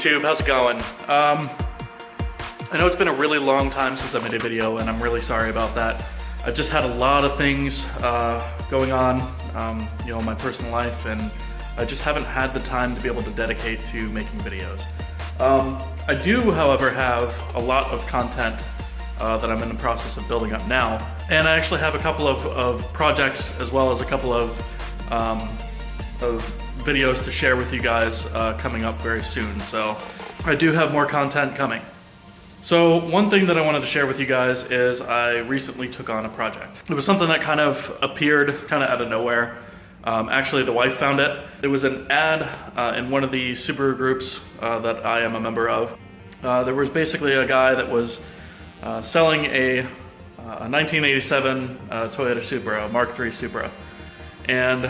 YouTube? How's it going? I know it's been a really long time since I made a video, and I'm really sorry about that. I've just had a lot of things going on, you know, in my personal life, and I just haven't had the time to be able to dedicate to making videos. I do, however, have a lot of content that I'm in the process of building up now, and I actually have a couple of projects as well as a couple of videos to share with you guys coming up very soon. So I do have more content coming. So one thing that I wanted to share with you guys is I recently took on a project. It was something that kind of appeared kind of out of nowhere. Actually, the wife found it. It was an ad in one of the Subaru groups that I am a member of. There was basically a guy that was selling a 1987 Toyota Supra, a Mark III Supra. And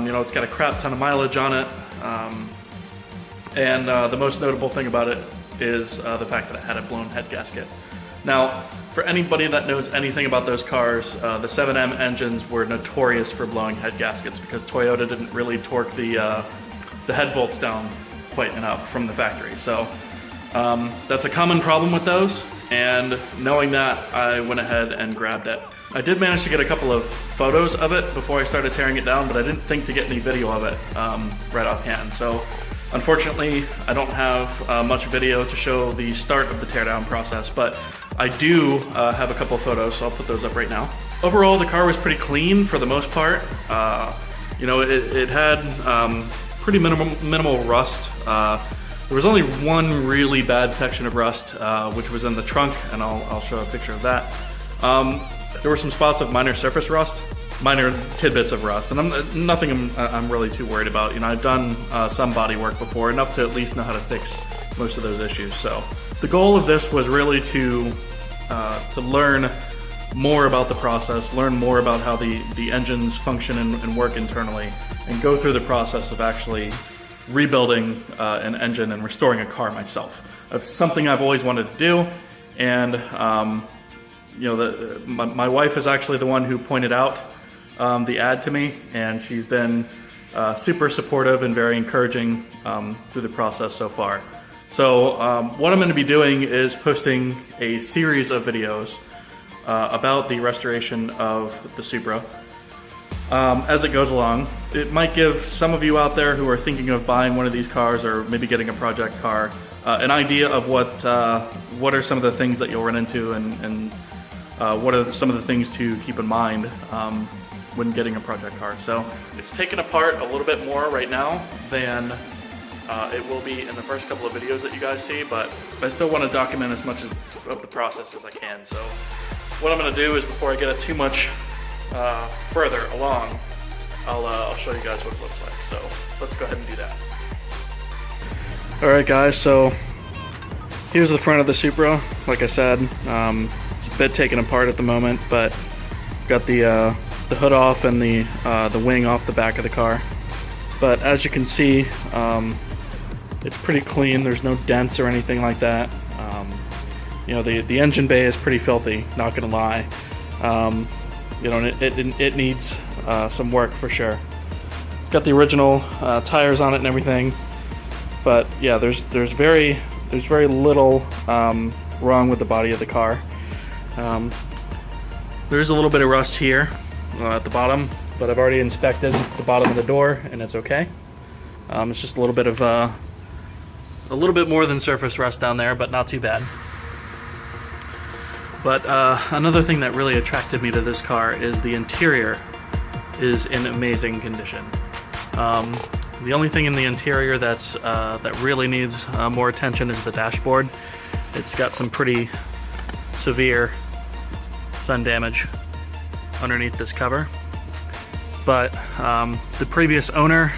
you know, it's got a crap ton of mileage on it. And the most notable thing about it is the fact that it had a blown head gasket. Now, for anybody that knows anything about those cars, the 7M engines were notorious for blowing head gaskets because Toyota didn't really torque the head bolts down quite enough from the factory. So that's a common problem with those, and knowing that, I went ahead and grabbed it. I did manage to get a couple of photos of it before I started tearing it down, but I didn't think to get any video of it right offhand. So unfortunately, I don't have much video to show the start of the teardown process, but I do have a couple of photos, so I'll put those up right now. Overall, the car was pretty clean for the most part. You know, it had pretty minimal rust. There was only one really bad section of rust, which was in the trunk, and I'll show a picture of that. There were some spots of minor surface rust, minor tidbits of rust, and nothing I'm really too worried about. You know, I've done some body work before, enough to at least know how to fix most of those issues. So the goal of this was really to learn more about the process, learn more about how the engines function and work internally, and go through the process of actually rebuilding an engine and restoring a car myself. It's something I've always wanted to do, and you know, my wife is actually the one who pointed out the ad to me, and she's been super supportive and very encouraging through the process so far. So what I'm going to be doing is posting a series of videos about the restoration of the Supra as it goes along. It might give some of you out there who are thinking of buying one of these cars, or maybe getting a project car, an idea of what are some of the things that you'll run into, and what are some of the things to keep in mind when getting a project car. So it's taken apart a little bit more right now than it will be in the first couple of videos that you guys see, but I still want to document as much of the process as I can. So what I'm going to do is, before I get it too much further along, I'll show you guys what it looks like. So let's go ahead and do that. Alright guys, so here's the front of the Supra. Like I said, it's a bit taken apart at the moment, but got the hood off and the wing off the back of the car. But as you can see, it's pretty clean. There's no dents or anything like that. You know, the engine bay is pretty filthy, not gonna lie. You know, it needs some work for sure. It's got the original tires on it and everything, but yeah, there's very little wrong with the body of the car. There's a little bit of rust here at the bottom, but I've already inspected the bottom of the door and it's okay. It's just a little bit more than surface rust down there, but not too bad. But another thing that really attracted me to this car is the interior is in amazing condition. The only thing in the interior that really needs more attention is the dashboard. It's got some pretty severe sun damage underneath this cover. But the previous owner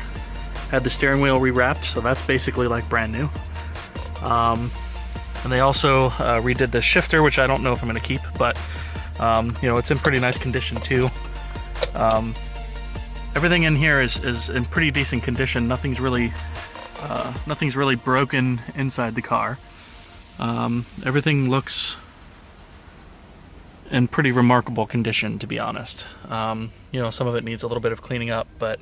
had the steering wheel rewrapped, so that's basically like brand new. And they also redid the shifter, which I don't know if I'm going to keep, but you know, it's in pretty nice condition too. Everything in here is in pretty decent condition. Nothing's really broken inside the car. Everything looks in pretty remarkable condition, to be honest. You know, some of it needs a little bit of cleaning up, but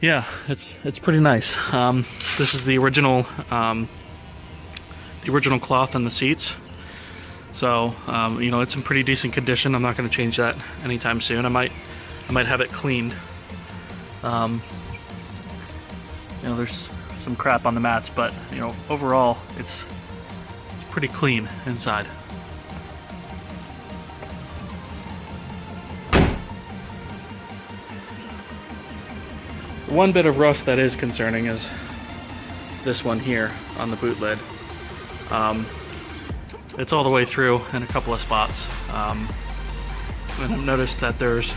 yeah, it's pretty nice. This is the original cloth on the seats. So you know, it's in pretty decent condition. I'm not going to change that anytime soon. I might have it cleaned. You know, there's some crap on the mats, but you know, overall it's pretty clean inside. One bit of rust that is concerning is this one here on the boot lid. It's all the way through in a couple of spots. And I've noticed that there's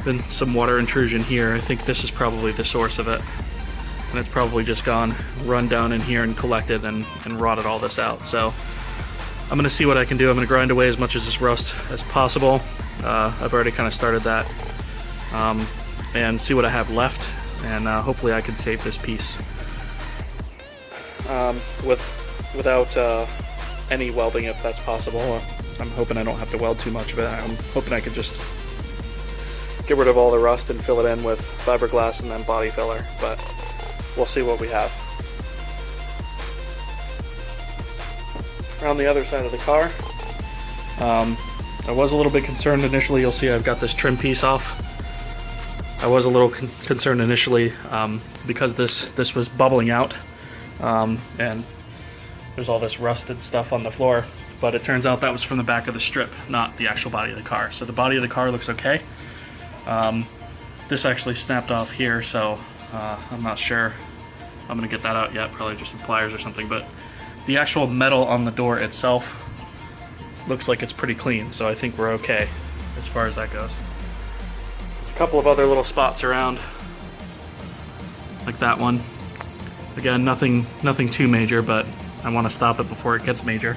been some water intrusion here. I think this is probably the source of it. And it's probably just run down in here and collected and rotted all this out. So I'm gonna see what I can do. I'm gonna grind away as much of this rust as possible. I've already kind of started that. And see what I have left. And hopefully I can save this piece without any welding, if that's possible. I'm hoping I don't have to weld too much of it. I'm hoping I could just get rid of all the rust and fill it in with fiberglass and then body filler, but we'll see what we have. Around the other side of the car, I was a little bit concerned initially. You'll see I've got this trim piece off. I was a little concerned initially because this was bubbling out, and there's all this rusted stuff on the floor, but it turns out that was from the back of the strip, not the actual body of the car. So the body of the car looks okay. This actually snapped off here, so I'm not sure I'm gonna get that out yet, probably just with pliers or something, but the actual metal on the door itself looks like it's pretty clean, so I think we're okay as far as that goes. There's a couple of other little spots around, like that one. Again, nothing too major, but I want to stop it before it gets major.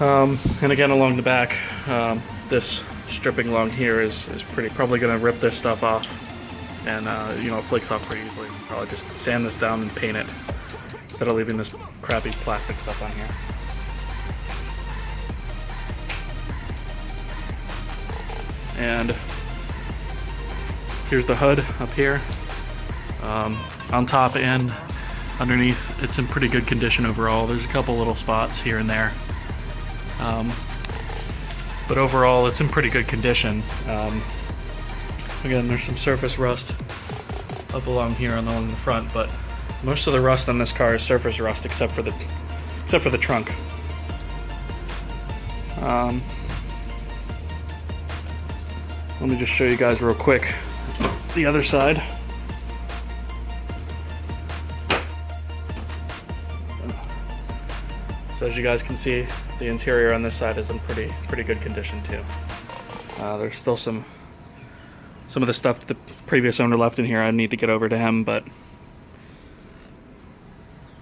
And again, along the back, this stripping along here is probably going to rip this stuff off, and you know, it flakes off pretty easily. Probably just sand this down and paint it instead of leaving this crappy plastic stuff on here. And here's the hood up here. On top and underneath, it's in pretty good condition overall. There's a couple little spots here and there, but overall it's in pretty good condition. Again, there's some surface rust up along here along the front, but most of the rust on this car is surface rust except for the trunk. Let me just show you guys real quick the other side. So as you guys can see, the interior on this side is in pretty good condition too. There's still some of the stuff the previous owner left in here I need to get over to him, but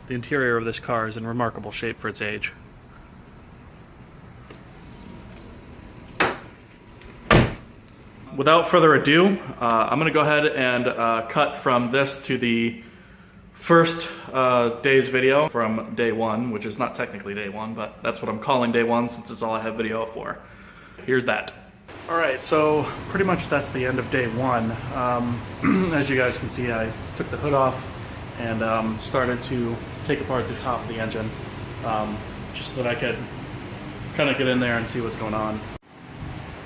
the interior of this car is in remarkable shape for its age. Without further ado, I'm going to go ahead and cut from this to the first day's video from day one, which is not technically day one, but that's what I'm calling day one since it's all I have video for. Here's that. Alright, so pretty much that's the end of day one. As you guys can see, I took the hood off and started to take apart the top of the engine, just so that I could kind of get in there and see what's going on.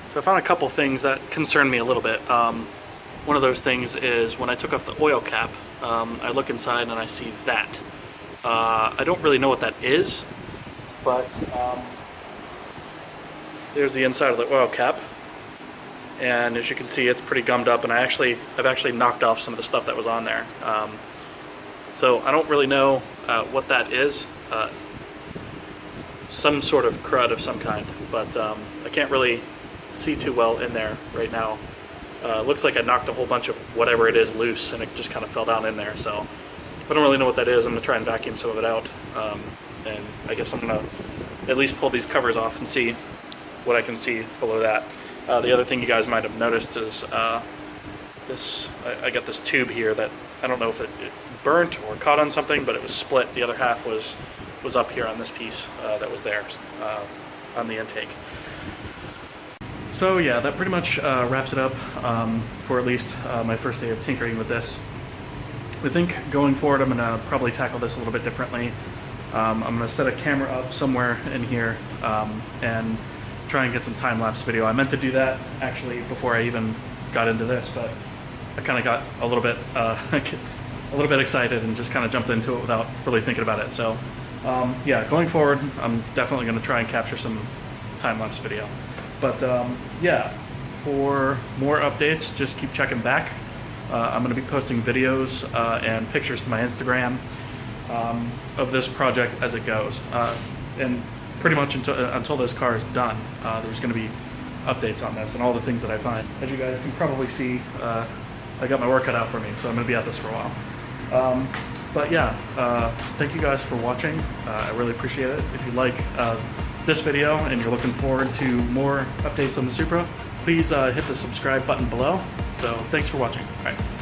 So I found a couple things that concerned me a little bit. One of those things is when I took off the oil cap, I look inside and I see that. I don't really know what that is, but there's the inside of the oil cap, and as you can see, it's pretty gummed up, and I've actually knocked off some of the stuff that was on there. So I don't really know what that is. Some sort of crud of some kind, but I can't really see too well in there right now. Looks like I knocked a whole bunch of whatever it is loose, and it just kind of fell down in there, so I don't really know what that is. I'm going to try and vacuum some of it out, and I guess I'm going to at least pull these covers off and see what I can see below that. The other thing you guys might have noticed is I got this tube here that I don't know if it burnt or caught on something, but it was split. The other half was up here on this piece that was there on the intake. So yeah, that pretty much wraps it up for at least my first day of tinkering with this. I think going forward I'm going to probably tackle this a little bit differently. I'm going to set a camera up somewhere in here and try and get some time-lapse video. I meant to do that actually before I even got into this, but I kind of got a little bit excited and just kind of jumped into it without really thinking about it. So yeah, going forward I'm definitely going to try and capture some time-lapse video. But yeah, for more updates, just keep checking back. I'm going to be posting videos and pictures to my Instagram of this project as it goes. And pretty much until this car is done, there's going to be updates on this and all the things that I find. As you guys can probably see, I got my work cut out for me, so I'm going to be at this for a while. But yeah, thank you guys for watching. I really appreciate it. If you like this video and you're looking forward to more updates on the Supra, please hit the subscribe button below. So thanks for watching. All right.